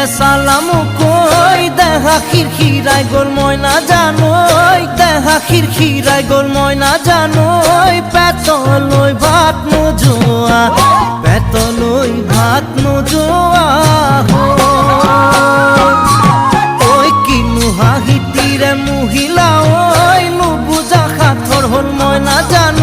যে সালামু কই দেখা খিরখিরাই গোল ময়না জানোই দেখা খিরখিরাই গোল ময়না জানোই পেতলই ভাত নোজোয়া পেতলই ভাত নোজোয়া ওই কিনু হাহিতিরে মহিলা ওই নুবুজা খাথর হল ময়না জানো